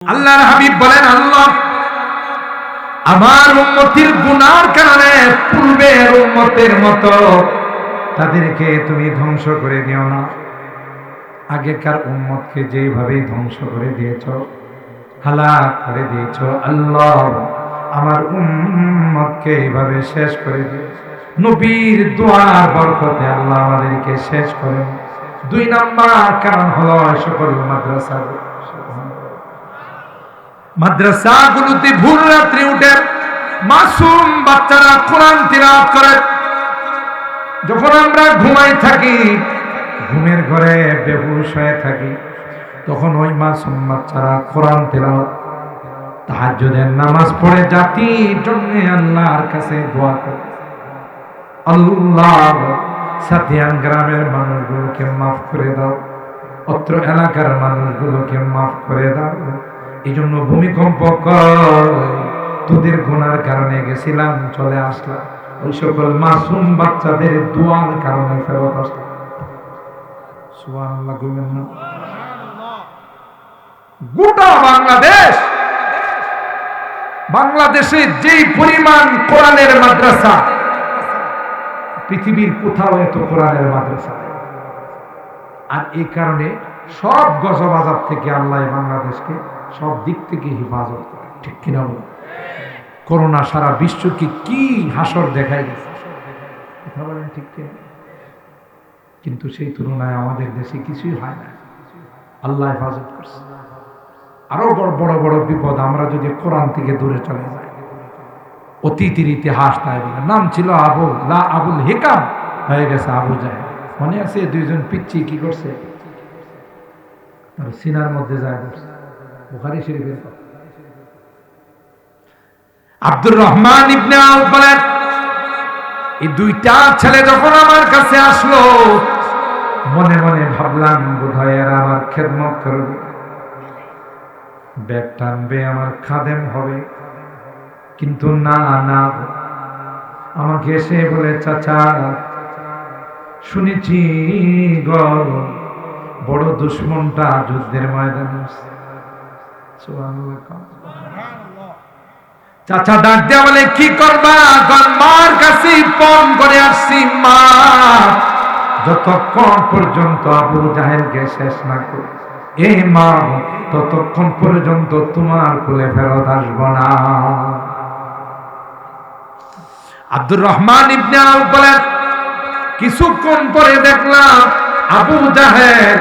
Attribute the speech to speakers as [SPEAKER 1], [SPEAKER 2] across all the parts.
[SPEAKER 1] আল্লাহর হাবিব বলেন, আল্লাহ আমার উম্মতের গুনার কারণে পূর্বের উম্মতের মতো তাদেরকে তুমি ধ্বংস করে দিও না। আগেকার উম্মতকে যেভাবে ধ্বংস করে দিয়েছো, হালাক করে দিয়েছো, আল্লাহ আমার উম্মতকে এইভাবে শেষ করে দিও। নবীর দোয়ার বরকতে আল্লাহ আমাদেরকে শেষ করেন। 2 নাম্বার কারণ হলো সকল মাদ্রাসাগুলোতে ভোর রাত্রে উঠে মাসুম বাচ্চারা কোরআন তিলাওয়াত করে। যখন আমরা ঘুমাই থাকি, ঘুমের ঘরে বেহুশ হয়ে থাকি, তখন ওই মাসুম বাচ্চারা কোরআন তিলাওয়াত, তাহাজ্জুদের নামাজ পড়ে জাতির জন্য আল্লাহর কাছে দোয়া করে, আল্লাহ সাতিয়ান গ্রামের মানুষগুলোকে মাফ করে দাও, অত্র এলাকার মানুষগুলোকে মাফ করে দাও। এই জন্য ভূমিকম্প কয়, তোদের গুনার কারণে গেছিলাম, চলে আসলাম, ওই সকল মাসুম বাচ্চাদের দোয়ার কারণে ফেরত আসলাম। সুবহানাল্লাহ কইবেন না? গোটা বাংলাদেশে যেই পরিমাণ কোরআনের মাদ্রাসা, পৃথিবীর কোথাও এত কোরআনের মাদ্রাসা নেই। আর এই কারণে সব গজব আযাব থেকে আল্লাহ বাংলাদেশকে সব দিক থেকে হেফাজত করে। ঠিক কিনা বলুন? করোনা সারা বিশ্বকে কি হাসর দেখাই গেছে, কথা বলেন ঠিক কিনা? কিন্তু সেই তুলনায় আমাদের দেশে কিছুই হয় না, আল্লাহ হেফাজত করছে। আরো বড় বড় বিপদ আমরা যদি কোরআন থেকে দূরে চলে যাই। অতীতের ইতিহাস তাই বলে, নাম ছিল আবুল হিকাম, হয়ে গেছে আবু জাহেল। মনে আছে 2জন পিচ্ছি কি করছে, সিনার মধ্যে যায় বসছে। বুখারী শরীফের কথা। আব্দুর রহমান ইবনে আউফ বলেন, এই 2টা ছেলে যখন আমার কাছে আসলো, মনে মনে ভাবলাম বোধহয় এরা আমার খেদমত করবে, ব্যাগ টানবে, আমার খাদেম হবে। কিন্তু না, আমাকে এসে বলে, চাচা শুনেছি বড় দুশ্মনটা যুদ্ধের ময়দানে। চাচা ডাক দেয়া বলে, কি করবা? মার কাছে ফোন করে আসছি, মা যতক্ষণ পর্যন্ত আবু জাহেলকে শেষ না করে, এই মা ততক্ষণ পর্যন্ত তোমার কোলে ফেরত আসবো না। আব্দুর রহমান ইবনে আউফ বলেন, কিছুক্ষণ পরে দেখলাম আবু জাহেল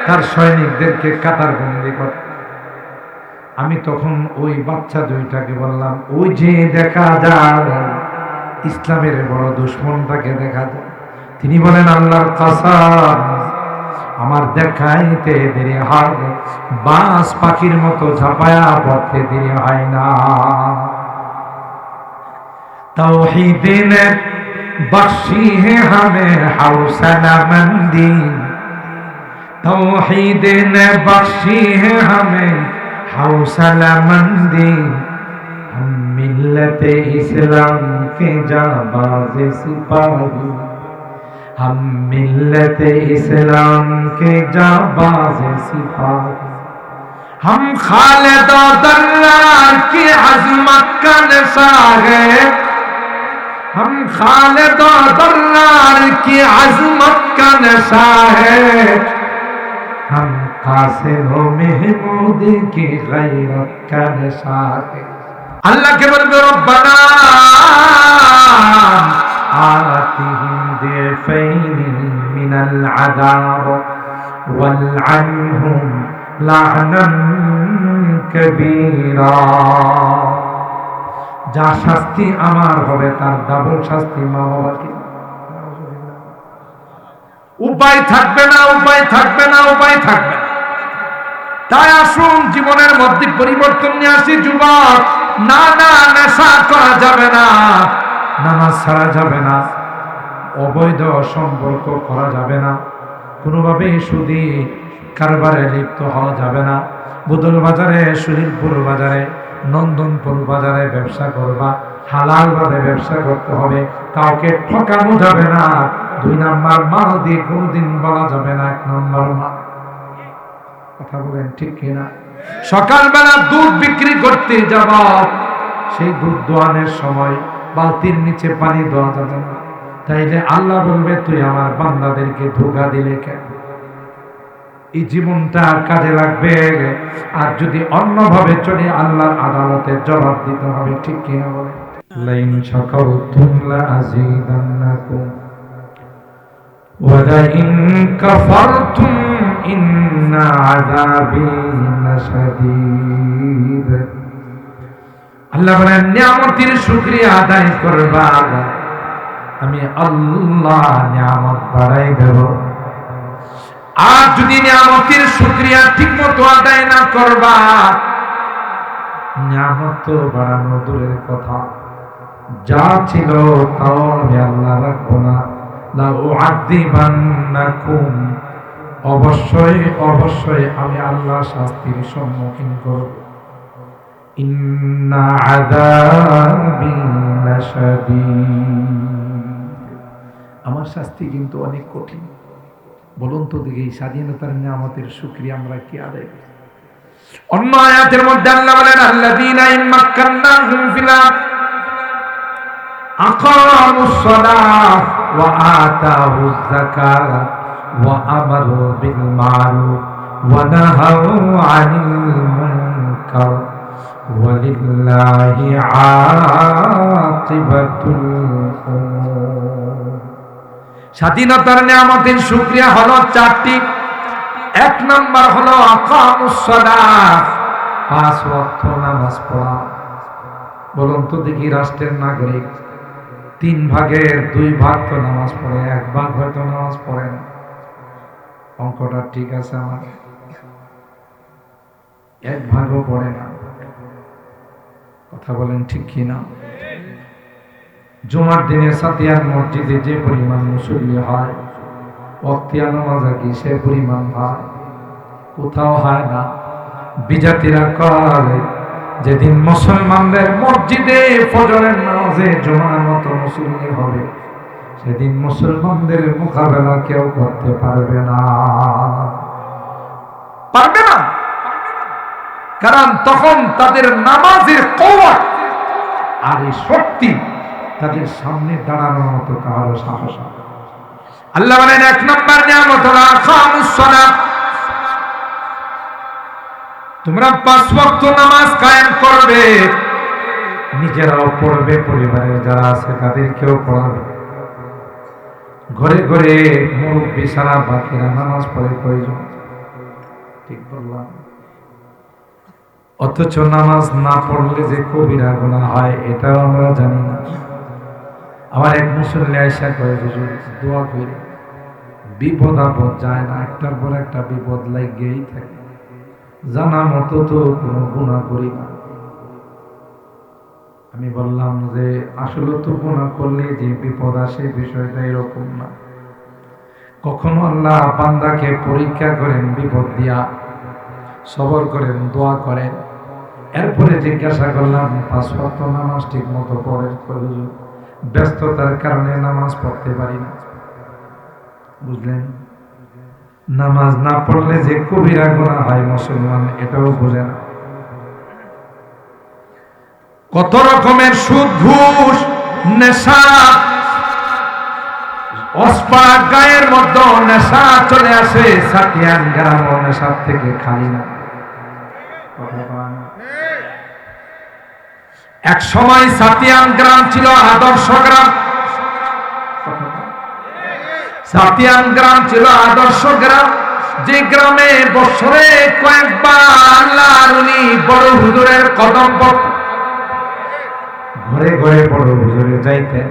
[SPEAKER 1] তার সৈনিকদেরকে কাতারবন্দি করে। আমি তখন ওই বাচ্চা 2টাকে বললাম, ওই যে দেখা যায় ইসলামের বড় দুশ্মনটাকে দেখা যায়। তিনি বলেন, আল্লাহর কসম, আমার দেখাইতে দেরি হয়, বাস পাখির মতো ঝাঁপায়া পড়তে দেরি হয় না। तौहीद ने बख्शी है हमें हौसला मंदी, तौहीद ने बख्शी है हमें हौसला मंदी, हम मिल्लत इस्लाम के जाबाज सिपाही, हम मिल्लत इस्लाम के जाबाज सिपाही, हम खालिद दर्रार की अज़मत का निशान है, हम खालिद दर्रार की अज़मत का नशा है, हम कासिम महमूद की गैरत का नशा है। अल्लाह के बंदे, रब्बना आतिहिम दिफ़ैन मिनल अज़ाब वल्अनहुम लाअनन कबीरा। যা শাস্তি আমার হবে তার ডাবল শাস্তি মা বাবাকে। উপায় থাকবে না। তাই আসুন জীবনের মধ্যে পরিবর্তন নিয়ে আসি। যুবক, না নেশা করা যাবে না, নামাজ ছাড়া যাবে না, অবৈধ সম্পর্ক করা যাবে না, কোনোভাবে সুদী কারবারে লিপ্ত হওয়া যাবে না। বুদল বাজারে, শরীরপুর বাজারে, নন্দনপুর বাজারে ব্যবসা করবা, হালাল ভাবে ব্যবসা করতে হবে, কাউকে ঠকানো যাবে না। 2 নাম্বার মাল দিয়ে কোনদিন বলা যাবে না 1 নাম্বার মাল। কথা বলেন ঠিক কিনা? সকালবেলা দুধ বিক্রি করতে যাব, সেই দুধ দোয়ানোর সময় বালতির নিচে পানি দেওয়া যাবে না, তাইলে আল্লাহ বলবে তুই আমার বান্দাদেরকে ধোঁকা দিলে কেন? এই জীবনটা কাজে লাগবে, আর যদি অন্যভাবে চলে আল্লাহর আদালতে জবাব দিতে হবে, ঠিক কিনা বলে? লাইন শাকারতুম লাযীদান্নাকুম ওয়া লাইন কাফারতুম ইন্না আযাবী লাশাদীদ। আল্লাহ বলেন নিয়ামতের শুকরিয়া আদায় করবা, আমি আল্লাহ নিয়ামত বাড়াই দেব। আর যদি নিয়ামতের শুকরিয়া ঠিকমতো আদায় না করবা, নিয়ামত তো বাড়ানো দূরের কথা, যা ছিল তাও আমি আল্লাহ রাখবো না। লা উআযিবান্নাকুম, অবশ্যই অবশ্যই আমি আল্লাহ শাস্তির সম্মুখীন করব। ইন্না আযাবী লাশাদীদ, আমার শাস্তি কিন্তু অনেক কঠিন। বলুন তো দেখি, স্বাধীনতার নিয়ামতের শুকরিয়া আমরা কি আদায় করি? অন্য আয়াতের মধ্যে আল্লাহ বলেন আল্লাযীনা ইম্মাক্কান্নাহুম ফিল আরদ আকামুস সালাহ ওয়া আতাউয যাকাত ওয়া আমারু বিল মা'রুফ ওয়া নাহাউ আনিল মুনকার ওয়ালিল্লাহি আকিবাতুল উমুর। স্বাধীনতার নিয়ামতের শুকরিয়া হলো চারটি। এক নাম্বার হলো আকামুস সালাহ, 5 ওয়াক্ত নামাজ পড়া। বলুন তো দেখি, রাষ্ট্রের নাগরিক 3 ভাগের 2 ভাগ তো নামাজ পড়ে, 1 ভাগ হয়তো নামাজ পড়ে না। অঙ্কটা ঠিক আছে আমার? 1 ভাগও পড়ে না। কথা বলেন ঠিক কি না? জুমার দিনে সাতিয়ার মসজিদে যে পরিমাণ মুসল্লি হয়, ওয়াক্তিয়া নামাজে কি সে পরিমাণ হয়? কোথাও হয় না। বিজাতিরা করে যেদিন মুসলমানদের মসজিদে ফজরের নামাজে জুমার মতো মুসল্লি হবে, সেদিন মুসলমানদের মোকাবেলা কেউ করতে পারবে না, পারবে না। কারণ তখন তাদের নামাজের কওয়াত আর এই শক্তি তাদের সামনে দাঁড়ানোর মতো কারো সাহস হবে। আল্লাহ বলেন 1 নম্বর নিয়ামত হলো আকামুস সালাত, তোমরা 5 ওয়াক্ত নামাজ কায়েম করবে, নিজেরাও পড়বে, পরিবারের যারা আছে তাদেরকেও পড়াবে। ঘরে ঘরে মুরব্বী সারা বাকিরা নামাজ পড়ে প্রয়োজন, ঠিক বললাম? অথচ নামাজ না পড়লে যে কবিরা গুনাহ হয় এটাও আমরা জানি না। আমার এক মুসল্লি আয়েশা কয়ে, হুজুর দোয়া করে, বিপদ আপদ যায় না, একটার পর একটা বিপদ লাগেই থাকে, জানা মতো তো কোনো গুনাহ করি না। আমি বললাম যে আসলে তো গুনাহ করলে যে বিপদ আসে বিষয়টা এরকম না। কখনো আল্লাহ বান্দাকে পরীক্ষা করেন বিপদ দিয়া, সবর করেন, দোয়া করেন। এরপরে জিজ্ঞাসা করলাম 5 ওয়াক্ত নামাজ ঠিক মতো পড়েন? হুজুর ব্যস্ততার কারণে নামাজ পড়তে পারি না। বুঝলেন? নামাজ না পড়লে যে কবিরা গুনাহ হয় মুসলমান এটাও বোঝে না। কত রকমের সুদ, ঘুষ, নেশা, অস্পাড়া গায়ের মধ্যে নেশা চলে আসে। সাতিয়ান গ্রাম নেশার থেকে খালি না। এক সময় সাতিয়ান গ্রাম ছিল আদর্শ গ্রাম। সাতিয়ান গ্রাম ছিল আদর্শ গ্রাম, যে গ্রামে বছরে কয়েকবার আল্লাহর ওলি বড় হুজুরের কদম পড়ত। ঘরে ঘরে বড় হুজুরে যাইতেন,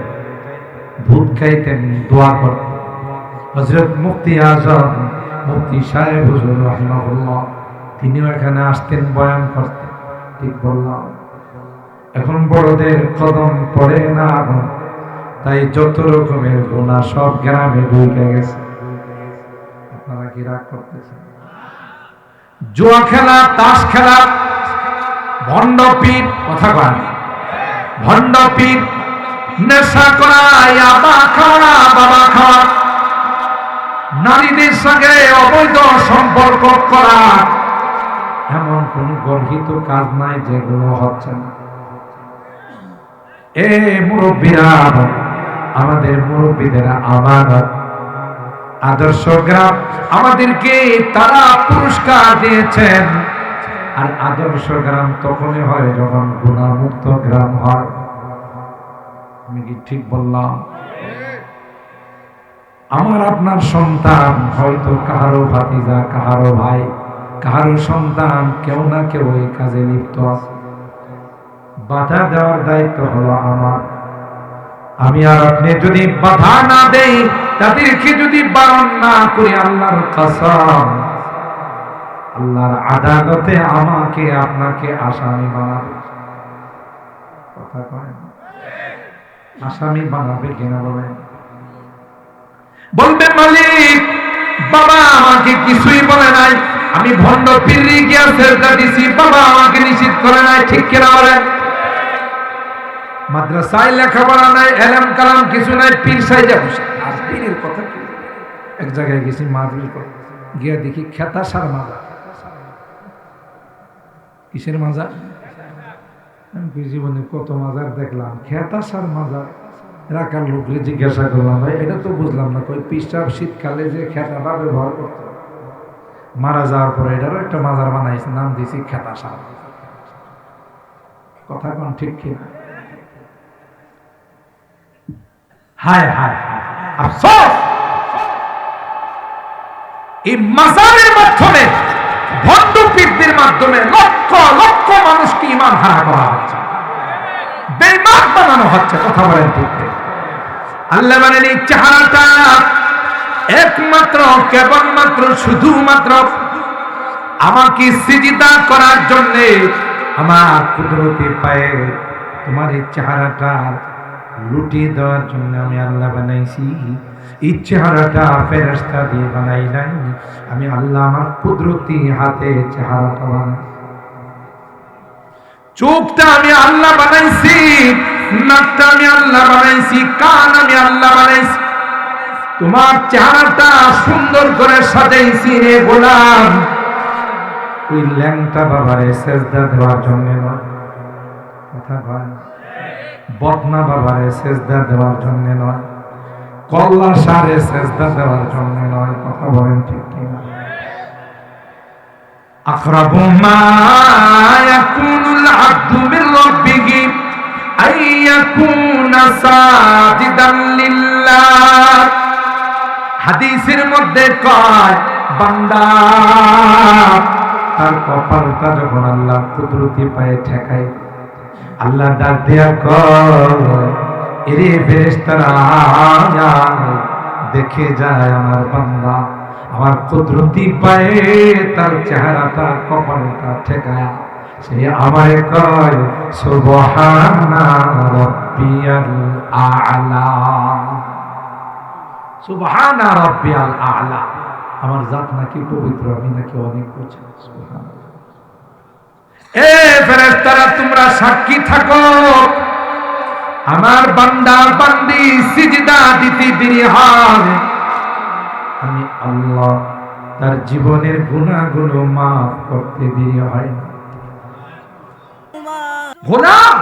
[SPEAKER 1] দুধ খাইতেন, দোয়া করতেন। হযরত মুফতি আযম মুফতি সাহেব হুজুর রাহিমাহুল্লাহ তিনিও এখানে আসতেন, বয়ান করতেন, ঠিক বললাম? এখন বড়দের কদম পড়ে না, তাই যত রকমের গুনাহ সব গ্রামে ঢুকে গেছে। আপনারা কি রাগ করতেছেন? জুয়া খেলা, তাস খেলা, ভণ্ডপীর, কথা কয়, ভণ্ডপীর, নেশা করা, ইয়াবা খাওয়া, বাবা খাওয়া, নারীদের সঙ্গে অবৈধ সম্পর্ক করা, এমন কোন গর্হিত কাজ নাই যেগুলো হচ্ছে না। এ মুরব্বীরা, আমাদের মুরব্বীদের আমানত, আদর্শ গ্রাম আমাদেরকে তারা পুরস্কার দিয়েছেন। আর আদর্শ গ্রাম তখনই হয় যখন গুনাহমুক্ত গ্রাম হয়। আমি কি ঠিক বললাম? আমার আপনার সন্তান হয়তো কাহারো ভাতিজা, কাহারো ভাই, কাহারো সন্তান কেউ না কেউ এই কাজে লিপ্ত আছে। বাধা দেওয়ার দায়িত্ব হলো আমার। আমি আর আপনি যদি বাধা না দেই, তাদেরকে যদি বারণ না করি, আল্লাহর কসম আল্লাহর আদালতে আমাকে আপনাকে আসামি বানাবে। কথা কয় না? আসামি বানাবে কিনা বলেন? বলবে মালিক বাবা আমাকে কিছুই বলে নাই, আমি ভণ্ড পীররে গিয়া সেজদা দিছি, বাবা আমাকে নিষিদ্ধ করে নাই, ঠিক কিনা বলেন? মাদ্রাসায় লেখাপড়া নাই, এলেম কালাম কিছু নাই, পীর সাইজা বসে। আর পীরের কথা কি? এক জায়গায় গেছি মাহফিল করে, গিয়া দেখি খেতা সার মাজা। কিসের মাজা? আমি জীবনে কত মাজার দেখলাম, খেতা সার মাজা। এলাকার লোককে জিজ্ঞাসা করলাম, ভাই এটা তো বুঝলাম না, কই পিসাব শীতকালে যে খেতাটা ব্যবহার করত, মারা যাওয়ার পরে এটারও একটা মাজার বানাইছে, নাম দিয়েছি খেতা সার। কথা কোন ঠিক কিনা? হায় হায় আফসোস, এই মাজারের মাধ্যমে, ভণ্ড পীরদের মাধ্যমে লক্ষ লক্ষ মানুষকে ঈমান হারা করা হচ্ছে, বেঈমান বানানো হচ্ছে। কথা বলেন ঠিক? আল্লাহ বলেন এই চেহারাটা একমাত্র কেবলমাত্র শুধুমাত্র আমাকে সিজদা করার জন্য, আমার কুদরতি পায়ে তোমার এই চেহারাটা লুটিয়ে দেওয়ার জন্য আমি আল্লাহ বানাইছি। এই চেহারাটা ফেরেশতা দিয়ে বানাই নাই, আমি আল্লাহ আমার কুদরতি হাতে চেহারাটা বানাই। চোখটা আমি আল্লাহ বানাইছি, নাকটা আমি আল্লাহ বানাইছি, কান আমি আল্লাহ বানাইছি। তোমার চেহারাটা সুন্দর করে সাজাইছি রে গোলাম, ওই ল্যাংটা বাবারে সেজদা দেওয়ার জন্য নয়। কথা বল, বদনা বাবারে সেজদা দেওয়ার জন্য নয়, কল্লা সারে সেজদা দেওয়ার জন্য নয়। কথা বলেন ঠিক কিনা? আকরাবু মা ইয়াকুনুল আবদু মির রাব্বিহি আইয়াকুনা সাজিদান লিল্লাহ। হাদিসের মধ্যে কয়, বান্দা তার কপালটা যখন আল্লাহ কুদরতি পায়ে ঠেকায়, আল্লাহ ডাক দেয়া কয়, এরে ফেরেশতারা দেখে যায় আমার বান্দা আমার কুদরতি পায়ে তার চেহারাটা কপালটা ঠেকায়, সে আমায় কয় সুবহানা রাব্বিয়াল আ'লা, সুবহানা রাব্বিয়াল আ'লা। আমার জাত নাকি পবিত্র, আমি নাকি অনেক পবিত্র। সুবহানাল্লাহ। এ ফেরেশতারা তোমরা সাক্ষী থাকো, আমার বান্দা বান্দি সিজদা দিতে দেরি হয়, আমি আল্লাহ তার জীবনের গুনাহগুলো মাফ করতে দেরি হয় না। গোলাম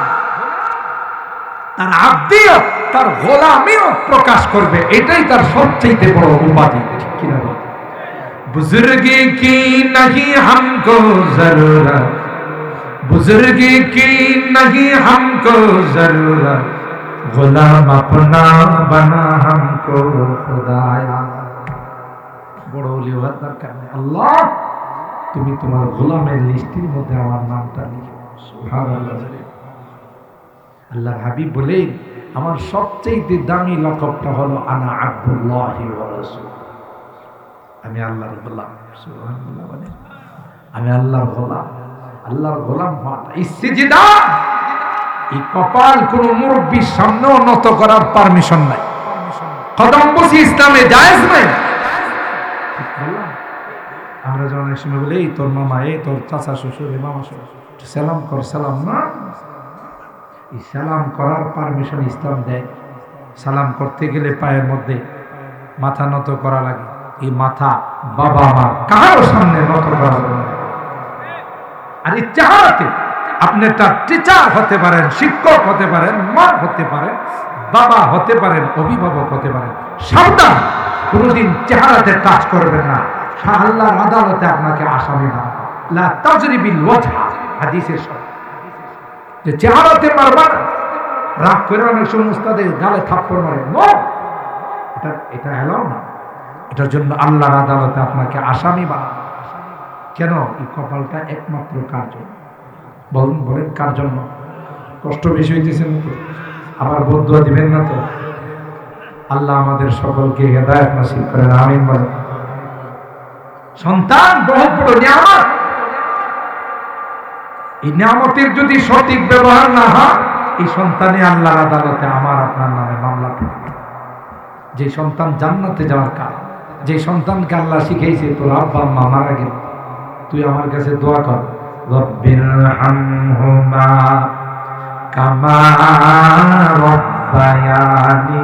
[SPEAKER 1] তার আব্দিয়ত, তার গোলামিও প্রকাশ করবে, এটাই তার সবচেয়ে বড় উপাধি। ঠিক কিনা? বুজুর্গি কি নাহি হামকো জরুরত, বুজুর্গি কি নাহি হামকো জরুরত, গোলাম আপনা বানা হামকো খুদায়া। বড় ওলি হওয়ার দরকার নেই। আল্লাহ তুমি তোমার গোলামের লিস্টের মধ্যে আমার নামটা লিখো। সুবহানাল্লাহ। আল্লাহর হাবিব বলেন, আমার সবচেয়ে দামি লকবটা হলো আনা আব্দুল্লাহি ওয়া রাসূল, আমি আল্লাহর গোলাম। সুবহানাল্লাহ। বলে আমি আল্লাহর গোলাম। আল্লাহর গোলাম হওয়া, এই সিজদা, এই কপাল কোন মুরব্বির সামনেও নত করার পারমিশন নাই। কদম বসি ইসলামে জায়েজ নাই। আমরা যখন এক সময় বলি, এই তোর মামা, এই তোর চাচা শ্বশুর, এই মামা শ্বশুর, সালাম কর, সালাম না, এই সালাম করার পারমিশন ইসলাম দেয়। সালাম করতে গেলে পায়ের মধ্যে মাথা নত করা লাগে। এই মাথা বাবা মা কারো সামনে নত করা লাগে। আর এই চেহারাতে আপনি তার টিচার হতে পারেন, শিক্ষক হতে পারেন, মা হতে পারেন, বাবা হতে পারেন, অভিভাবক হতে পারেন। সাবধান, কোনোদিন চেহারাতে টাচ করবেন না। আল্লাহর আদালতে আপনাকে আসামি না লা তাজরিবিল ওয়াজহা, হাদিসের শব্দ, যে চেহারাতে মারবা না। রাগ করে অনেক সময় উস্তাদের গালে থাপ্পড় মারে, নো, এটা এলাও না। এটার জন্য আল্লাহর আদালতে আপনাকে আসামি বানাবে। কেন? এই কপালটা একমাত্র কার জন্য? বলেন কার জন্য? কষ্ট বেশি হইতেছে না তো? আবার বদুয়া দিবেন না তো? আল্লাহ আমাদের সকলকে হেদায়েত নসিব করেন, আমিন বলেন। সন্তান বহুত বড় নিয়ামত। এই নিয়ামতের যদি সঠিক ব্যবহার না হয়, এই সন্তানে আল্লাহর আদালতে আমার আপনার নামে মামলা করবে। যে সন্তান জান্নাতে যাওয়ার কারণ, যে সন্তানকে আল্লাহ শিখাইছে তোর আব্বা আম্মা মারা গেল, তুই আমার কাছে দোয়া কর, রব্বিরহামহুমা কামা রব্বায়ানি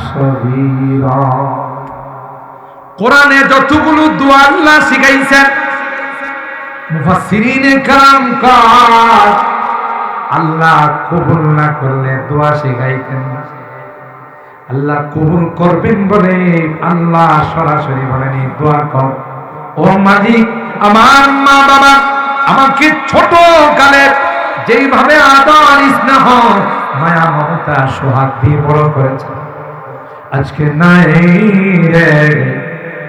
[SPEAKER 1] সগীরা। কোরআনে যতগুলো দোয়া আল্লাহ শিখাইছেন, মুফাসসিরিনে কেরাম কয় আল্লাহ কবুল না করলে দোয়া শিখাইতেন না। আল্লাহ কবুল করবেন বলে আল্লাহ সরাসরি বলেন দোয়া কর। ও মালিক, আমার মা বাবা আমাকে ছোট কালে যেইভাবে আদর স্নেহ মায়া মমতা সোহাগ দিয়ে বড় করেছে, আজকে নাই রে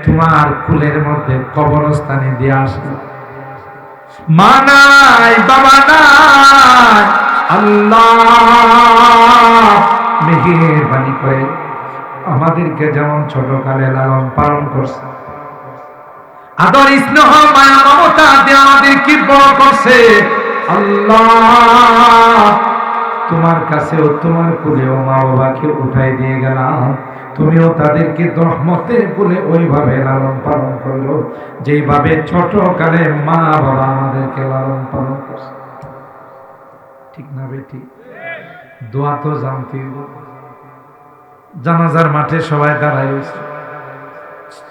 [SPEAKER 1] তোমার কুলের মধ্যে কবরস্থানে দিয়ে আসে, মা নাই বাবা নাই, আল্লাহ মেহেরবানি করে আমাদেরকে যেমন ছোটকালে লালন পালন করছে, আদর স্নেহ মায়া মমতা দিয়ে আমাদেরকে বড় করছে, আল্লাহ তোমার কাছেও তোমার কুলেও মা বাবাকে উঠাই দিয়ে গেলাম, তুমিও তাদেরকে রহমতের কুলে ওইভাবে লালন পালন করলো যেইভাবে ছোটকালে মা বাবা আমাদেরকে লালন পালন করছে। ঠিক না বেটি? দোয়া তো জানতে। জানাজার মাঠে সবাই দাঁড়ায় রয়েছে,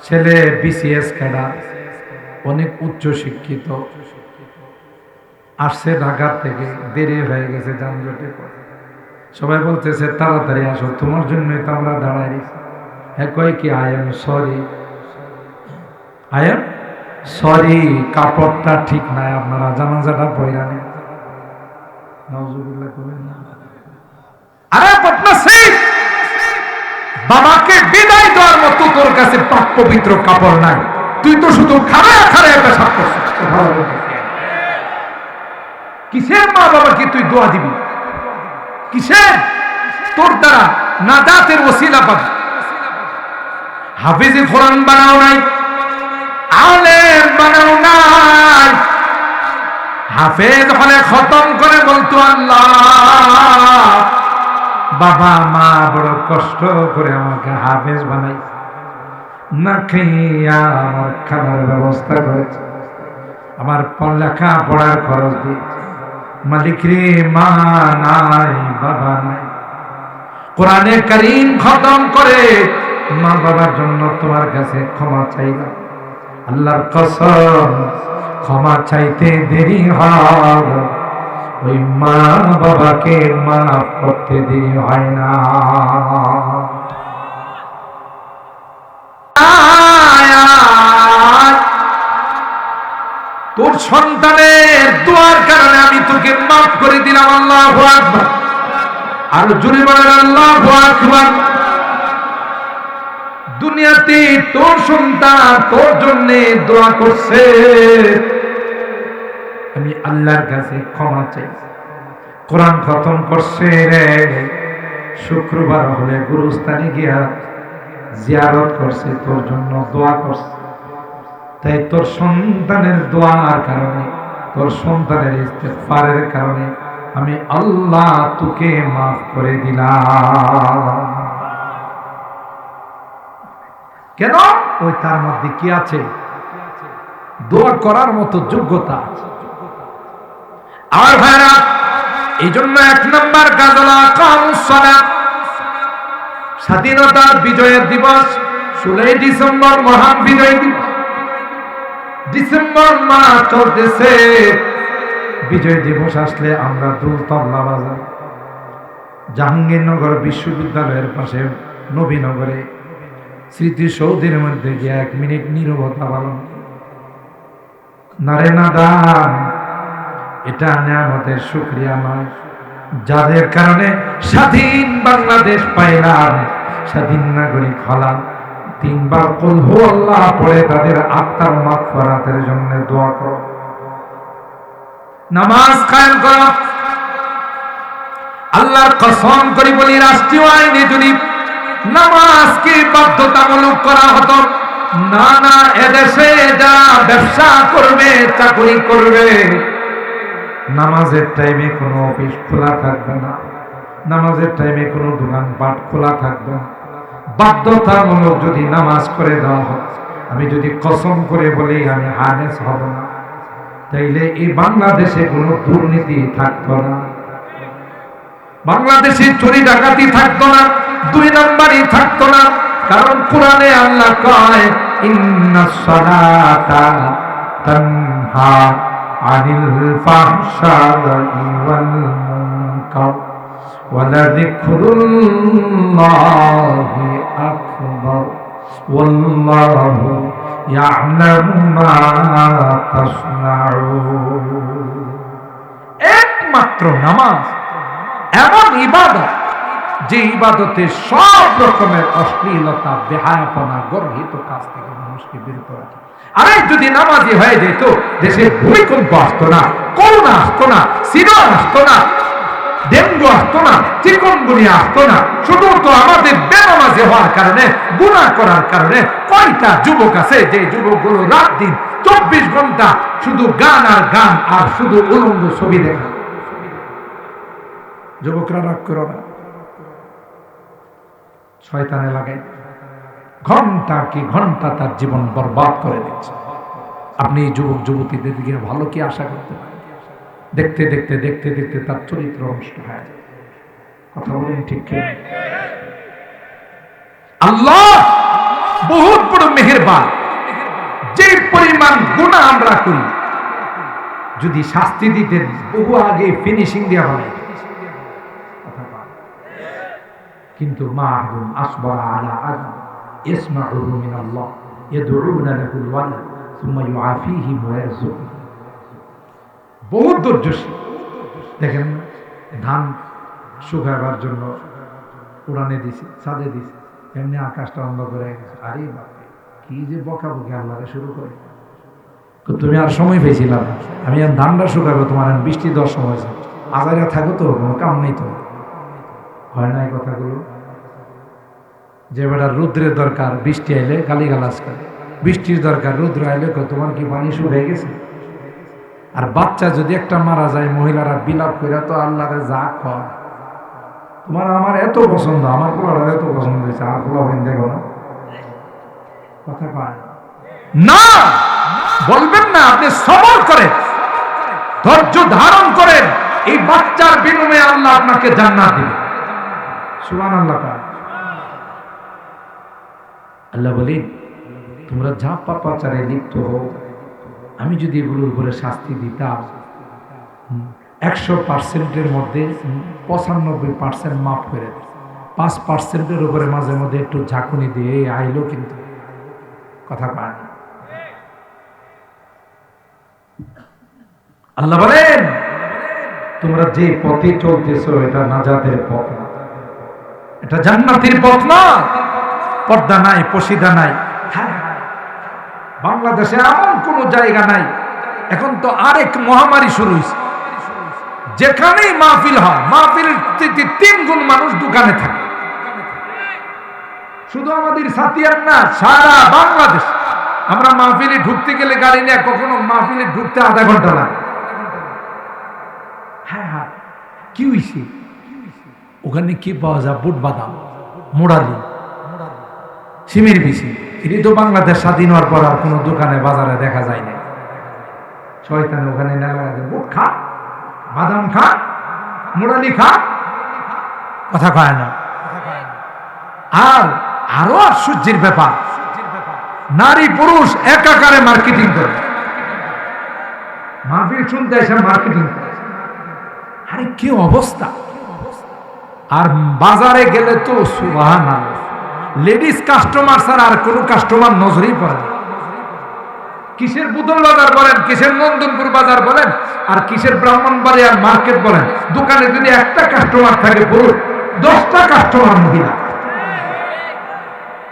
[SPEAKER 1] ছেলে বিসিএস ক্যাডার, অনেক উচ্চ শিক্ষিত, আসছে ঢাকা থেকে, দেরি হয়ে গেছে যানজটে। সবাই বলতেছে তাড়াতাড়ি আসো, তোমার জন্যই তো আমরা দাঁড়াই রয়েছি। হ্যাঁ কয় কি আই এম সরি, কাপড়টা ঠিক নাই, আপনারা জানাজাটা পয়রা নেন। আরে বাবাকে বিদায় দেওয়ার মতো তোর কাছে পাক পবিত্র কাপড় নাই, তুই তো শুধু খাড়ায় খাড়ায় পেশাব করছিস। কিসের মা বাবাকে তুই দোয়া দিবি? কিসের? তোর দ্বারা নাজাতের ওসিলা পাবি। হাফিজে কোরআন বানাও নাই, আলেম বানাও নাই, হাফেজ হলে খতম করে বলতো আল্লাহ বাবা মা বড় কষ্ট করে আমাকে হাফেজ বানাইছে, না খাইয়া আমার খাবার ব্যবস্থা করেছে, আমার লেখা পড়ার খরচ দিয়েছে, মালিক রে মা নাই বাবা নাই। কোরআনে কারীম খতম করে মা বাবার জন্য তোমার কাছে ক্ষমা চাইলাম, আল্লাহর কসম ক্ষমা চাইতে দেরি হয়, ওই মা বাবাকে মাফ করতে দেরি হয় না। তোর সন্তানের দোয়ার কারণে আমি তোকে মাফ করে দিলাম, আল্লাহু আকবার। আর জোরে বলেন আল্লাহু আকবার। দুনিয়াতে তোর সন্তান তোর জন্য দোয়া করছে, আমি আল্লাহর কাছে ক্ষমা চাই। কোরআন খতম করছে রে, শুক্রবার হলে গুরুস্থানে গিয়া জিয়ারত করছে, তোর জন্য দোয়া করছে। তাই তোর সন্তানের দোয়ার কারণে, তোর সন্তানের ইস্তেগফারের কারণে আমি আল্লাহ তোকে মাফ করে দিলাম। কেন? ওই তার মধ্যে কি আছে? দোয়া করার মতো যোগ্যতা আছে। আর ভাইরা, এই জন্য 1 নম্বর কাজ হলো ইকামুস সালাত। স্বাধীনতার বিজয়ের দিবস 16 ডিসেম্বর মহান বিজয় দিবস। ডিসেম্বর মাস চলতেছে, বিজয় দিবস আসলে আমরা দুলতলা বাজার জাহাঙ্গীরনগর বিশ্ববিদ্যালয়ের পাশে নবীনগরে স্মৃতিসৌধের মধ্যে গিয়ে 1 মিনিট নীরবতা পালন। নারে না দান, এটা নিয়ামতের শুকরিয়া নয়, যাদের কারণে স্বাধীন বাংলাদেশ পাইলাম, স্বাধীন নাগরিক হলাম। 3 বার কুল হুয়াল্লাহ পড়ে তাদের আত্মার মাগফিরাতের জন্য দোয়া করো, নামাজ কায়েম করো। আল্লাহর কসম করে বলি, রাষ্ট্রীয় আইনে যদি নামাজকে বাধ্যতামূলক করা হতো, না না, এদেশে যা ব্যবসা করবে, চাকরি করবে, নামাজের টাইমে কোনো অফিস খোলা থাকবে না, নামাজের টাইমে কোনো দোকানপাট খোলা থাকবে না। বাধ্যতামূলক যদি নামাজ করে দেওয়া হয়, আমি যদি কসম করে বলি আমি হানেস হব না, তাইলে এই বাংলাদেশে কোনো দুর্নীতি থাকতো না, বাংলাদেশে চুরি ডাকাতি থাকতো না, 2 নম্বরই থাকতো না। কারণ কোরআনে আল্লাহ কয়, ইন্নাস সালাতা তানহা আনিল ফাহশাই ওয়াল মুনকার ওয়া লাযিকরুল্লাহি আকবার ওয়াল্লাহু ইয়া'লামু মা তাসনাউন। একমাত্র নামাজ এমন ইবাদত, যে ইবাদতে সব রকমের অশ্লীলতা, বেহায়াপনা, গর্হিত কাজ থেকে মানুষকে বিরত রাখে। আরে যদি নামাজি হয়ে যেত, দেশে ভূমিকম্প আসতো না, করোনা আসতো না, সিডর আসতো না, ডেঙ্গু আসতো না, চিকনগুনিয়া আসতো না। শুধু তো আমাদের বেনামাজি হওয়ার কারণে, গুনাহ করার কারণে কয়টা যুবক আছে যে যুবকগুলো রাত দিন 24 ঘন্টা শুধু গান আর গান আর শুধু উলঙ্গ ছবি দেখা। যুবকরা রাগ করো না, শয়তানে লাগাই ঘন্টা কি ঘন্টা তার জীবন বরবাদ করে দিচ্ছে। আপনি এই যুবক যুবতীদের দিকে ভালো কি আশা করতে পারেন? দেখতে দেখতে দেখতে দেখতে তার চরিত্র নষ্ট হয়ে যায়। কথা বলেন ঠিক কি? আল্লাহ বহুত বড় মেহেরবান। যে পরিমাণ গুনাহ আমরা করি, যদি শাস্তি দিতেন বহু আগে ফিনিশিং দেওয়া হয়, কিন্তু মা'হুম আসবারা আলা আযম ইসমাউহু মিনাল্লাহ ইয়াদউনা লাহুল ওয়ালাদ সুম্মা ইউআফিহিম ওয়া ইয়ারযুকুহু। বহুত ধৈর্যশীল। দেখেন ধান শুকাবার জন্য উড়ানে দিছি, ছাদে দিছি, এমনি আকাশটা অন্ধকার হয়ে গেছে। আরে বাপরে, কি যে বকাবকি আল্লাহরে শুরু করে। তুমি আর সময় পেয়েছিলাম, আমি আর ধানটা শুকাবো, তোমার বৃষ্টি দেওয়ার সময় হয়েছে, আজারে থাকো তো, কোনো কাম নেই তো। হয় না এই কথাগুলো? যে বেটা রুদ্রের দরকার, বৃষ্টি আইলে গালিগালাজ করে, বৃষ্টির দরকার, রুদ্র আইলে তোমার কি পানি শুকিয়ে গেছে? আর বাচ্চা যদি একটা মারা যায়, মহিলারা বিলাপ করে তো আল্লাহরে যা কয়। তোমার আমার এত পছন্দ, আমার পোলার এত পছন্দ হয়েছে, আর পোলা বইন দেখো না, কথা পায় না। বলবেন না, আপনি সবর করেন, ধৈর্য ধারণ করেন, এই বাচ্চার বিনিময়ে আল্লাহ আপনাকে জান্নাত দিবেন। সুবহানাল্লাহ। আল্লাহ বলেন, তোমরা যা পাপাচারে লিপ্ত হও, আমি যদি এগুলোর উপরে শাস্তি দিতাম, 100%-এর মধ্যে 95% মাফ করে দিই, 5%-এর উপরে মাঝে মধ্যে একটু ঝাঁকুনি দিয়ে আইলো, কিন্তু কথা পায় না। আল্লাহ বলেন, তোমরা যে পথে চলতেছো এটা নাজাতের পথ না, এটা জান্নাতের পথ না। পর্দা নাই, পশিদা নাই। বাংলাদেশে এমন কোন জায়গা নাই, এখন তো আরেক মহামারী শুরু হয়েছে, যেখানেই মাহফিল হয়, মাহফিলের 3 গুণ মানুষ দোকানে থাকে। শুধু আমাদের সাতিয়ার না, সারা বাংলাদেশ। আমরা মাহফিলে ঢুকতে গেলে গাড়ি নিয়ে কখনো মাহফিলে ঢুকতে আধা ঘন্টা লাগে। হ্যাঁ হ্যাঁ, কি হয়েছে? ওখানে কি পাওয়া যায়? বুট বাদাম, মোড়ালি, সিমের বিচি। এটি তো বাংলাদেশ স্বাধীন হওয়ার পর আর কোনো দোকানে বাজারে দেখা যায় না। শয়তান ওখানে বুট খা, বাদাম খা, মোড়ালি খা, কথা কয় না। আর আরো আশ্চর্যের ব্যাপার, নারী পুরুষ একাকারে মার্কেটিং করে। মাহফিল শুনতে এসে মার্কেটিং করে। আরে কি অবস্থা! আর বাজারে গেলে তো সুবহানাল্লাহ, লেডিস কাস্টমার ছাড়া আর কোনো কাস্টমার নজরেই পড়ে না। কিসের বুদল বাজার বলেন, কিসের নন্দনপুর বাজার বলেন, আর কিসের ব্রাহ্মণবাড়িয়ার মার্কেট বলেন, দোকানে যদি একটা কাস্টমার থাকে পুরুষ, 10টা কাস্টমার মহিলা।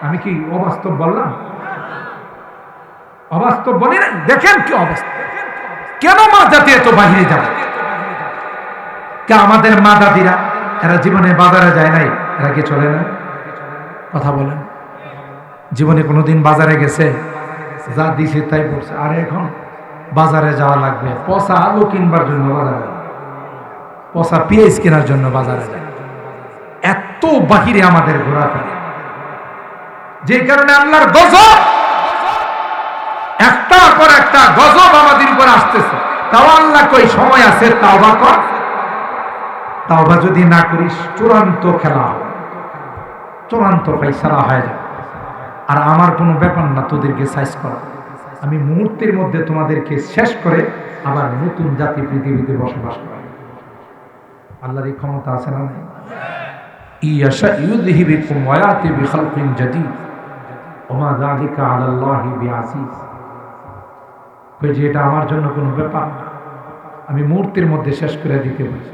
[SPEAKER 1] আমি কি অবাস্তব বললাম? অবাস্তব বলি না? দেখেন কি অবস্থা। কেন মা জাতি এত বাহিরে যাবে? কে আমাদের মা দাদিরা এরা জীবনে বাজারে যায় নাই? এরা কি চলে না? কথা বলেন। জীবনে কোনোদিন বাজারে গেছে? যা দিছে তাই বলছে। আর এখন বাজারে যাওয়া লাগবে, পচা আলু কিনবার জন্য বাজারে, পচা পেঁয়াজ কেনার জন্য বাজারে যায়। এত বাহিরে আমাদের ঘোরাফেরা, যে কারণে আল্লাহর গজব একটার পর একটা গজব আমাদের উপর আসতেছে। তাও আল্লাহ কই সময় আছে, তাওবা কর। তাওবা যদি না করিস চূড়ান্ত খেলা হবে, চূড়ান্ত ফাইসালা হয়ে যাবে। আর আমার কোনো ব্যাপার না তোদেরকে সাইজ করা। আমি মুহূর্তের মধ্যে তোমাদেরকে শেষ করে আবার নতুন জাতি পৃথিবীতে বসবাস করা। আল্লাহর এই ক্ষমতা আছে না? ইয়াশা ইউযহিবিকুম ওয়া ইয়াতি বিখালকিন জাদীদ ওয়া মা যালিকা আলাল্লাহি বিআসিস। কই যে এটা আমার জন্য কোনো ব্যাপার না, আমি মুহূর্তের মধ্যে শেষ করে দিতে পারি।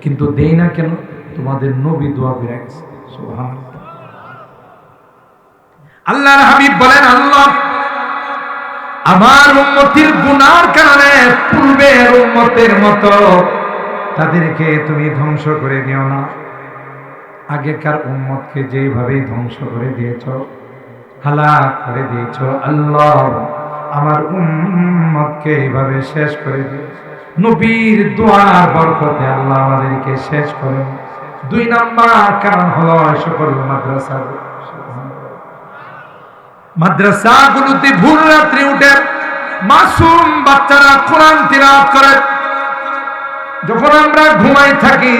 [SPEAKER 1] কিন্তু দেই না কেন? তোমাদের নবী দোয়া করে গেছে। সুবহানাল্লাহ। আল্লাহর হাবিব বলেন, আল্লাহ আমার উম্মতের গুনার কারণে পূর্বের উম্মতের মতো তাদেরকে তুমি ধ্বংস করে দিও না। আগেকার উম্মতকে যেভাবে ধ্বংস করে দিয়েছ, হালাক করে দিয়েছ, আল্লাহ আমার উম্মতকে এইভাবে শেষ করে দিও। নবীর দোয়ার বরকতে আল্লাহ আমাদেরকে শেষ করেন। 2 নাম্বার কারণ হলো সকল মাদ্রাসাগুলোতে ভোর রাত্রে উঠে মাসুম বাচ্চারা কোরআন তিলাওয়াত করে। যখন আমরা ঘুমাই থাকি,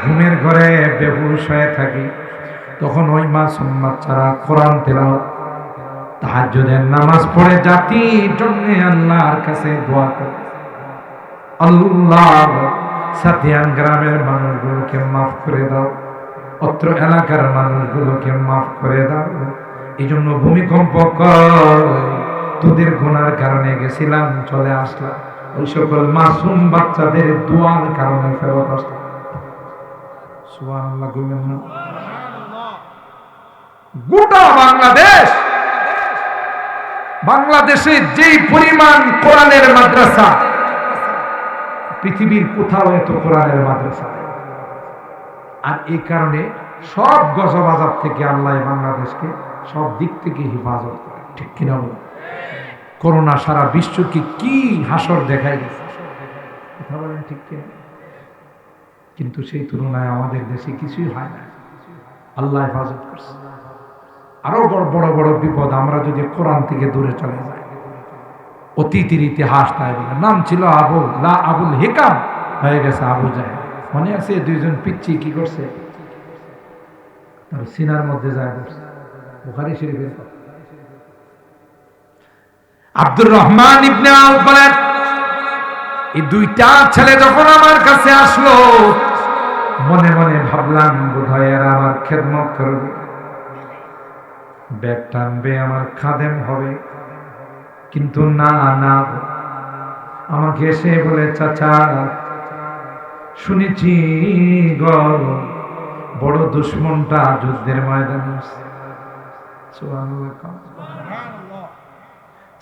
[SPEAKER 1] ঘুমের ঘরে বেহুশ হয়ে থাকি, তখন ওই মাসুম বাচ্চারা কোরআন তিলাওয়াত, তাহাজ্জুদের নামাজ পড়ে জাতির জন্য আল্লাহর কাছে দোয়া করে। আল্লাহ সাতিয়ান গ্রামের মানুষগুলোকে মাফ করে দাও, অত্র এলাকার মানুষগুলোকে মাফ করে দাও। এই জন্য ভূমিকম্প কর, তোদের গুনার কারণে গেছিলাম, চলে আসলাম, ওই সকল মাসুম বাচ্চাদের দোয়ার কারণে ফেরত আসলাম। সুবহানাল্লাহ। গোটা বাংলাদেশে যেই পরিমাণ কোরআনের মাদ্রাসা, পৃথিবীর কোথাও এত কোরআনের মাদ্রাসা নেই। আর এই কারণে সব গজব আযাব থেকে আল্লাহ বাংলাদেশকে সব দিক থেকে হেফাজত করে। ঠিক কিনা বলুন? করোনা সারা বিশ্বকে কি হাসর দেখাই গেছে, কথা বলেন ঠিক কিনা? কিন্তু সেই তুলনায় আমাদের দেশে কিছুই হয় না, আল্লাহ হেফাজত করছে। আরো বড় বড় বিপদ আমরা যদি কোরআন থেকে দূরে চলে যাই। অতীতের ইতিহাস তাই বলে, নাম ছিল আবুল হিকাম, হয়ে গেছে আবু জাহেল। মনে আছে 2 জন পিচ্ছি কি করছে? তার সিনার মধ্যে যায় বসছে। বুখারী শরীফের কথা। আব্দুর রহমান ইবনে আউফ বলেন, এই 2টা ছেলে যখন আমার কাছে আসলো, মনে মনে ভাবলাম বোধহয় এরা আমার খেদমত করবে, ব্যাগ টানবে, আমার খাদেম হবে। কিন্তু না, আমাকে এসে বলে, চাচা শুনেছি বড় দুশ্মনটা যুদ্ধের ময়দানে আসছে।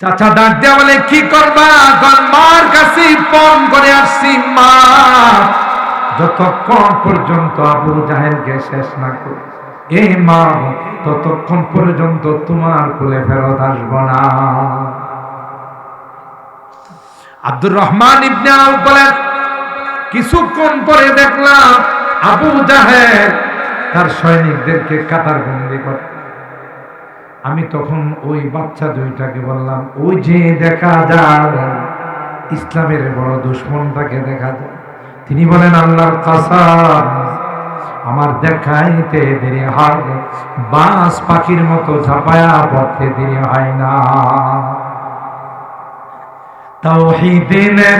[SPEAKER 1] চাচা ডাক দেয়া বলে, কি করবা? মার কাছে ফোন করে আসছি, মা যতক্ষণ পর্যন্ত আবু জাহেলকে শেষ না করে, এই মা ততক্ষণ পর্যন্ত তোমার কোলে ফেরত আসব না। আব্দুর রহমান ইবনে আউফ বলেন, কিছুক্ষণ পরে দেখলাম আবু জাহেল তার সৈনিকদেরকে কাতারবন্দি করে। আমি তখন ওই বাচ্চা 2টাকে বললাম, ওই যে দেখা যায় ইসলামের বড় দুশ্মনটাকে দেখা যায়। তিনি বলেন, আল্লাহর কসম, আমার দেখাইতে দেরি হয়, বাস পাখির মতো ঝাঁপায়া পড়তে দেরি হয় না। तौहीद ने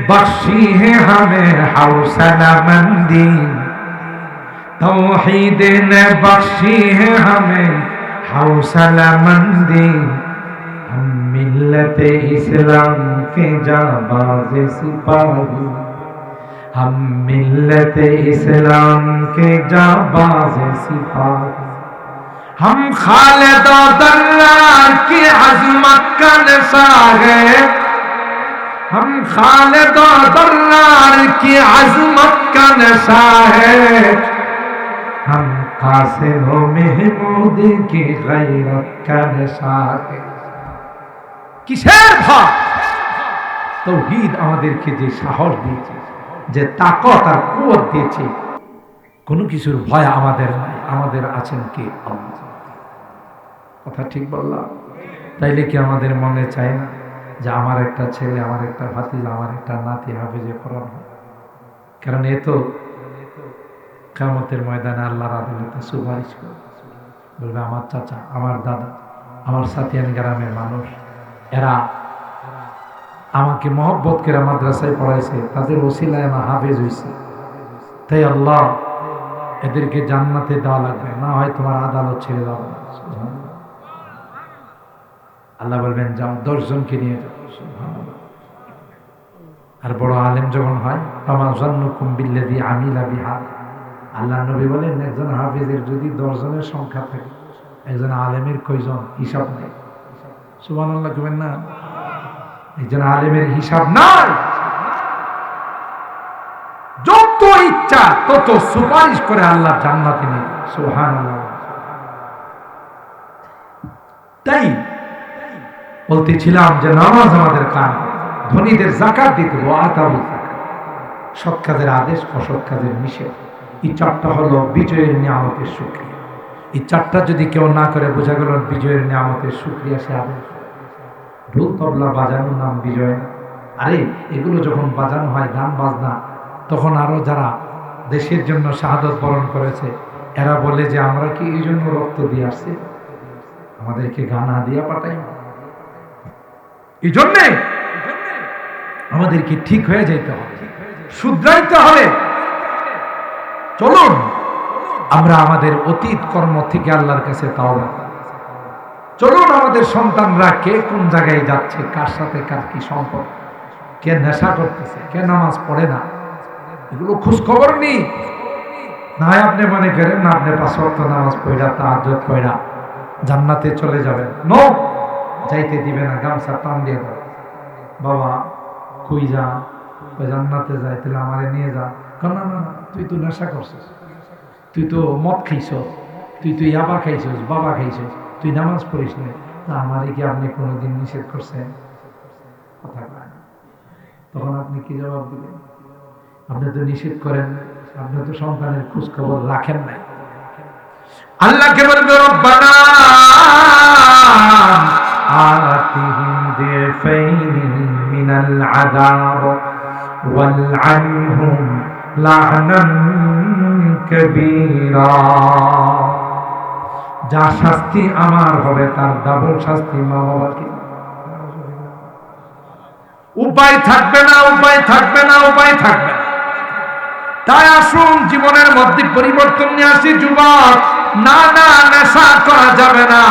[SPEAKER 1] बख्शी है हमें हौसला मंदी, तौहीद ने बख्शी है हमें हौसला मंदी, हम मिल्लत इस्लाम के जाबाज सिपाही, हम मिल्लत इस्लाम के जाबाज सिपाही, हम खालिद दर्रार की अज़मत का निशान है, हम खालिद दर्रार की अज़मत का निशान है, हम कासिम महमूद की गैरत का निशान है। কিসের ভয়? তাওহীদ আমাদেরকে যে সাহস দিয়েছে, যে তাকত আর কুওয়াত দিয়েছে, কোনো কিছুর ভয় আমাদের নাই। আমাদের আছেন কে? আল্লাহ। কথা ঠিক বললাম? তাইলে কি আমাদের মনে চায় না যে আমার একটা ছেলে, আমার একটা ভাতিজা, আমার একটা নাতি হাফেজে কোরআন হয়? কারণ এ তো কিয়ামতের ময়দানে আল্লাহর আদালতে সুপারিশ করবে, বলবে আমার চাচা, আমার দাদা, আমার সাথিয়ান গ্রামের মানুষ, এরা আমাকে মহব্বত করে মাদ্রাসায় পড়াইছে, তাদের ওসিলায় আমার হাফেজ হয়েছে, তাই আল্লাহ এদেরকে জান্নাতে দেওয়া লাগবে, না হয় তোমার আদালত ছেড়ে দাও। আল্লাহ বলবেন যাও 10 জনকে নিয়ে যাও। আর বড় আলেম যখন হয়, ফামা যান্নুকুম বিল্লাযী আমিলা বিহা, আল্লাহ নবী বলেন একজন হাফেজের যদি 10 জনের সংখ্যা থাকে, একজন আলেমের কয়জন? হিসাব নেই। সুবহানাল্লাহ কইবেন না? একজন আলেমের হিসাব নাই। যত ইচ্ছা তত সুপারিশ করে আল্লাহ জান্নাতে নিয়ে। সুবহানাল্লাহ। তাই বলতেছিলাম যে নামাজ আমাদের কাজ, ধনীদের যাকাত দিতে হবে, আতাউল যাকাত, সৎ কাজের আদেশ, অসৎ কাজের নিষেধ। এই চারটা হলো বিজয়ের নিয়ামতের শুকরিয়া। এই চারটা যদি কেউ না করে, বোঝা গেল বিজয়ের নিয়ামতের শুকরিয়া সে আদায়। ঢোল তবলা বাজানোর নাম বিজয়? আরে এগুলো যখন বাজানো হয়, গান বাজনা, তখন আরো যারা দেশের জন্য শাহাদত বরণ করেছে, এরা বলে যে আমরা কি এই জন্য রক্ত দিয়ে আসছি, আমাদেরকে গানা দিয়া পাঠাই। এই জন্যে আমাদেরকে ঠিক হয়ে যেতে হবে, শুধরাইতে হবে। চলুন আমরা আমাদের অতীত কর্ম থেকে আল্লাহর কাছে তাওবা। চলুন আমাদের সন্তানরা কে কোন জায়গায় যাচ্ছে, কার সাথে কার কি সম্পর্ক, কে নেশা করতেছে, কে নামাজ পড়ে না, এগুলো খোঁজ খবর নেই। না হয় আপনি মনে করেন না আপনি 5 ওয়াক্ত নামাজ পড়া, তাহাজ্জুদ পড়া জান্নাতে চলে যাবেন। নো, যাইতে দিবে না। গামছা টান দিয়ে দাও, বাবা কই যা, জান্নাতে যাই, তাহলে আমারে নিয়ে যা। না না না, তুই তো নেশা করছিস, তুই তো মদ খাইছ, তুই তো ইয়াবা খাইছিস, বাবা খাইছিস, তুই নামাজ পড়িস না। আমারে কি আপনি কোনোদিন নিষেধ করছেন? কথা কয় না। তখন আপনি কি জবাব দিবেন? আপনি তো নিষেধ করেন, আপনি তো সন্তানের খোঁজ খবর রাখেন নাই। আল্লাহকে বলবে রব্বানা আতিহিম দিফাইনি মিনাল আযাব ওয়ালআনহুম লা'নান কাবীরা। যা শাস্তি আমার হবে তার ডাবল শাস্তি মা বাবাকে। উপায় থাকবে না, উপায় থাকবে না, উপায় থাকবে না। তাই আসুন জীবনের মধ্যে পরিবর্তন নিয়ে আসি যুবক। না না, নেশা করা যাবে না,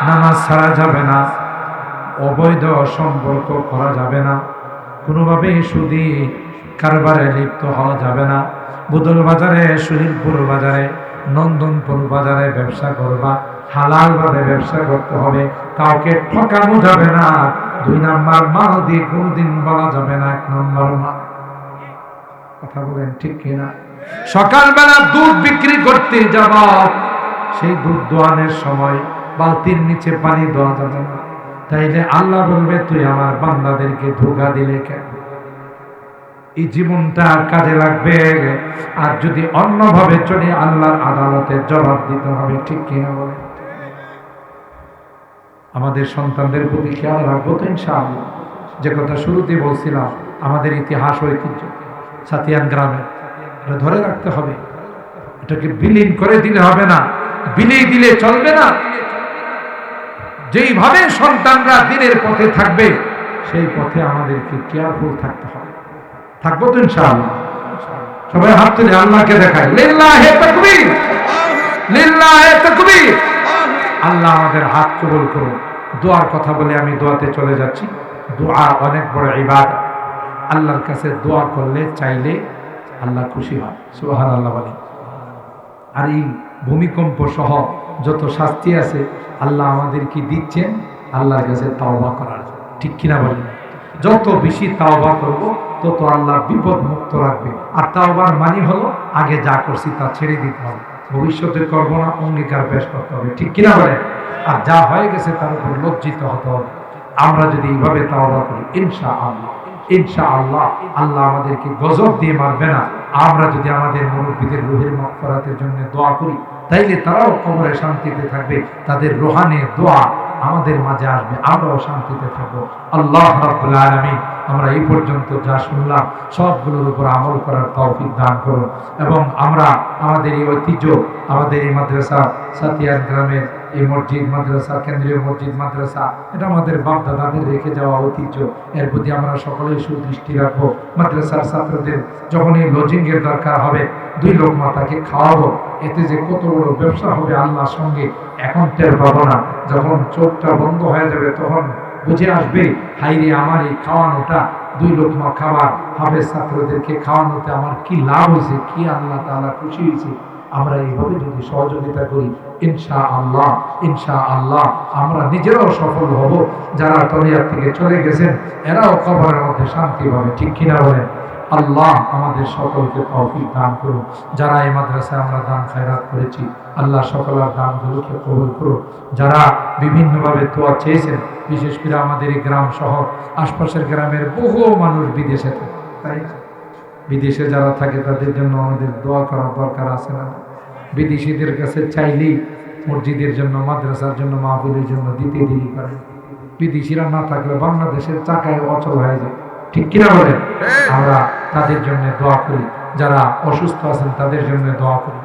[SPEAKER 1] নামাজ ছাড়া যাবে না, অবৈধ সম্পর্ক করা যাবে না, কোনোভাবে সুদী কারবারে লিপ্ত হওয়া যাবে না। বুদল বাজারে, শহীদপুর বাজারে, নন্দনপুর বাজারে ব্যবসা করবা, হালাল ভাবে ব্যবসা করতে হবে, কাউকে ঠকানো যাবে না। 2 নাম্বার মাল দিয়ে কোনদিন বলা যাবে না 1 নাম্বার মাল। কথা বলেন ঠিক কিনা? সকালবেলা দুধ বিক্রি করতে যাব, সেই দুধ দোয়ানের সময় বালতির নিচে পানি দেওয়া যাবে না। তাইলে আল্লাহ বলবে তুই আমার বান্দাদেরকে ধোঁকা দিলে কেন? এই জীবনটা কাজে লাগবে। আর যদি অন্যভাবে চলে আল্লাহর আদালতে জবাব দিতে হবে। ঠিক কিনা বলে? আমাদের সন্তানদের প্রতি খেয়াল রাখবো তো ইনশাআল্লাহ। যে কথা শুরুতে বলছিলাম, আমাদের ইতিহাস ঐতিহ্য সাতিয়ান গ্রামে, এটা ধরে রাখতে হবে। এটাকে বিলীন করে দিলে হবে না, বিলিয়ে দিলে চলবে না। যেইভাবে সন্তানরা দিনের পথে থাকবে, সেই পথে আমাদেরকে কেয়ারফুল থাকতে হবে। থাকবো তো ইনশাআল্লাহ? সবাই হাত তুলে আল্লাহকে দেখায়, লিল্লাহি তাকবীর, লিল্লাহি তাকবীর। আল্লাহ আমাদের হাত কবুল করুন। দোয়ার কথা বলে আমি দোয়াতে চলে যাচ্ছি। দোয়া অনেক বড় ইবাদত। আল্লাহর কাছে দোয়া করলে, চাইলে আল্লাহ খুশি হয়। সুবহানাল্লাহ বলেন। আর এই ভূমিকম্প সহ যত শাস্তি আছে আল্লাহ আমাদেরকে দিচ্ছেন আল্লাহর কাছে তাওবা করার, ঠিক কিনা বলেন? যত বেশি তাওবা করব তত আল্লাহ বিপদ মুক্ত রাখবে। আর তাওবার মানে হলো আগে যা করছি তা ছেড়ে দিতে হবে, ভবিষ্যতে করবো না অঙ্গীকার পেশ করতে হবে, ঠিক কিনা বলেন? আর যা হয়ে গেছে তার উপর লজ্জিত হতে হবে। আমরা যদি এইভাবে তাওবা করি ইনশাআল্লাহ, ইনশাআল্লাহ আল্লাহ আমাদেরকে গজব দিয়ে মারবে না। আমরা যদি আমাদের মুরব্বীদের রুহের মাগফিরাতের জন্য দোয়া করি তাইলে তারাও কবরে শান্তিতে থাকবে, তাদের রুহানে দোয়া আমাদের মাঝে আসবে, আমরাও শান্তিতে থাকবো। আল্লাহ রাব্বুল আলামিন আমরা এই পর্যন্ত যা শুনলাম সবগুলোর উপর আমল করার তৌফিক দান করুন। এবং আমরা আমাদের এই ঐতিহ্য, আমাদের এই মাদ্রাসা সাতিয়ার গ্রামের এই মসজিদ মাদ্রাসা, কেন্দ্রীয় মসজিদ মাদ্রাসা, এটা আমাদের বাপ দাদাদের রেখে যাওয়া ঐতিহ্য। এর প্রতি আমরা সকলেই সুদৃষ্টি রাখবো। মাদ্রাসার ছাত্রদের যখন এই লজিংয়ের দরকার হবে, 2 লোকমা তাকে খাওয়াবো। এতে যে কত বড় ব্যবসা হবে আল্লাহর সঙ্গে এখন টের পাবো না। যখন চোখটা বন্ধ হয়ে যাবে তখন বুঝে আসবে, হাইরে আমার এই খাওয়ানোটা, 2 লোকমা খাবার হাফেজ ছাত্রদেরকে খাওয়ানোতে আমার কি লাভ হয়েছে, কি আল্লাহ তাআলা খুশি হয়েছে। আমরা এইভাবে যদি সহযোগিতা করি ইনশাআল্লাহ, ইনশাআল্লাহ আমরা নিজেরাও সফল হব। যারা দুনিয়া থেকে চলে গেছেন এরাও কবরের মধ্যে শান্তি পাবে, ঠিক কিনা বলেন? আল্লাহ আমাদের সকলকে তৌফিক দান করুন। যারা এই মাদ্রাসায় আমরা দান খায়রাত করেছি আল্লাহ সকলের দানগুলোকে কবুল করুন। যারা বিভিন্নভাবে দোয়া চেয়েছেন, বিশেষ করে আমাদের এই গ্রাম শহর আশপাশের গ্রামের বহু মানুষ বিদেশে থাকে, তাই বিদেশে যারা থাকে তাদের জন্য আমাদের দোয়া করার দরকার আছে না? বিদেশিদের কাছে চাইলেই মসজিদের জন্য, মাদ্রাসার জন্য, মাহফিলের জন্য দিতে দেরি করে। বিদেশিরা না থাকলে বাংলাদেশের চাকায় অচল হয়ে যায়, ঠিক কিনা বলেন? আমরা তাদের জন্য দোয়া করি, যারা অসুস্থ আছেন তাদের জন্য দোয়া করি,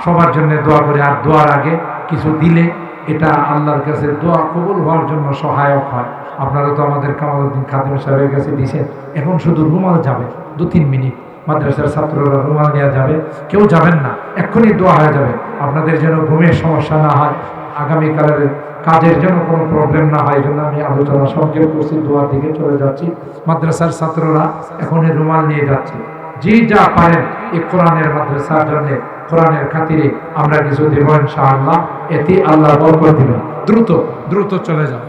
[SPEAKER 1] সবার জন্য দোয়া করি। আর দোয়ার আগে কিছু দিলে এটা আল্লাহর কাছে দোয়া কবুল হওয়ার জন্য সহায়ক হয়। আপনারা তো আমাদের কামালউদ্দিন খাদিম সাহেবের কাছে দিয়েছেন, এখন শুধু রুমাল যাবে 2-3 মিনিট, মাদ্রাসার ছাত্ররা রুমাল নেওয়া যাবে, কেউ যাবেন না, এক্ষুনি দোয়া হয়ে যাবে। আপনাদের যেন ঘুমের সমস্যা না হয়, আগামীকালের কাজের জন্য কোনো প্রবলেম না হয়, এই জন্য আমি আলোচনা সংক্ষেপ করছি, দোয়ার দিকে চলে যাচ্ছি। মাদ্রাসার ছাত্ররা এখন এই রুমাল নিয়ে যাচ্ছে, যে যা পারেন এই কোরআনের মাদ্রাসার জন্য, কোরআনের খাতিরে আমরা কিছু দেব ইনশাআল্লাহ, এতে আল্লাহ বরকত দিবেন। দ্রুত দ্রুত চলে যাও।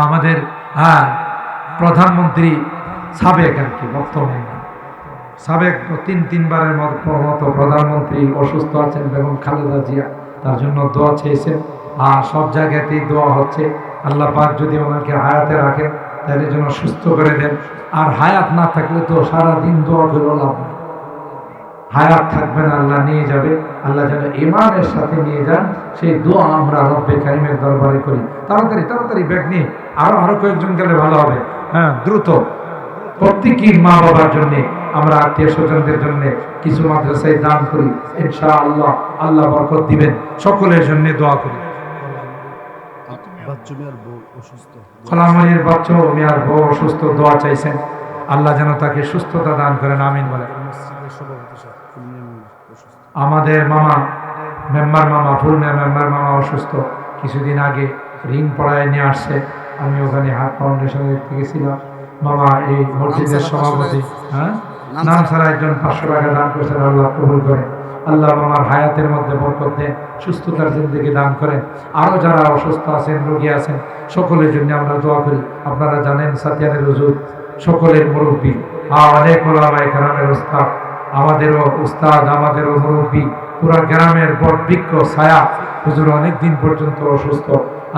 [SPEAKER 1] আমাদের প্রধানমন্ত্রী সাবেক আর কি, বর্তমান সাবেক 3-3বারের মতো প্রধানমন্ত্রী অসুস্থ আছেন, বেগম খালেদা জিয়া, তার জন্য দোয়া চেয়েছেন। সব জায়গাতেই দোয়া হচ্ছে, আল্লাহ পাক যদি ওনাকে হায়াতে রাখেন তাহলে যেন সুস্থ করে দেন। আর হায়াত না থাকলে তো সারাদিন দোয়া করে লাভ নেই। হায়াত থাকবে না, আল্লাহ নিয়ে যাবে, আল্লাহ যেন ঈমানের সাথে নিয়ে যান, সেই দোয়া আমরা রব্বে কারিমের দরবারে করি। তাড়াতাড়ি তাড়াতাড়ি ব্যাগ নিয়ে আরো কয়েকজন গেলে ভালো হবে। দ্রুত প্রত্যেকেই মা বাবার জন্য, আমরা আত্মীয় স্বজনদের জন্য কিছু মাদ্রাসায় দান করি, ইনশাআল্লাহ আল্লাহ বরকত দিবেন। সকলের জন্য দোয়া করি। কলামনির বাচ্চা মিয়ার বউ অসুস্থ, দোয়া চাইছেন, আল্লাহ যেন তাকে সুস্থতা দান করেন, আমিন বলেন। আমাদের মামা মেম্বার মামা, ফুলমিয়া মেম্বার মামা অসুস্থ, কিছুদিন আগে রিং পড়ায় নিয়ে আসছে, আমি ওখানে হাত ফাউন্ডেশনে দেখতে গেছিলাম। মামা এই মসজিদের সভাপতি, নাম ছাড়া একজন 500 টাকা দান করেছেন, আল্লাহ কবুল করেন। আল্লাহ মামার হায়াতের মধ্যে বরকত দেন, সুস্থতার জিন্দেগি দান করেন। আরও যারা অসুস্থ আছেন, রোগী আছেন, সকলের জন্য আমরা দোয়া করি। আপনারা জানেন সাতিয়ানের হুজুর সকলের মুরব্বী, অনেক ওলামায়ে কেরামের উস্তাদ, আমাদেরও উস্তাদ, আমাদেরও মুরব্বী, পুরা গ্রামের বটবৃক্ষ ছায়া। হুজুর অনেক দিন পর্যন্ত অসুস্থ,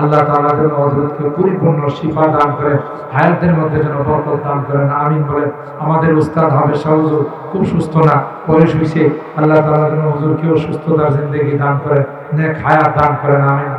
[SPEAKER 1] আল্লাহ তাআলা যেন হযরতকে পরিপূর্ণ শিফা দান করেন, হায়াতের মধ্যে যেন বরকত দান করেন, আমিন বলেন। আমাদের উস্তাদ হাফেজ শাহ হুজুর খুব সুস্থ না, বয়স হয়েছে, আল্লাহ তাআলা যেন হুজুরকেও সুস্থতার জিন্দেগি দান করেন, নেক হায়াত দান করেন, আমিন।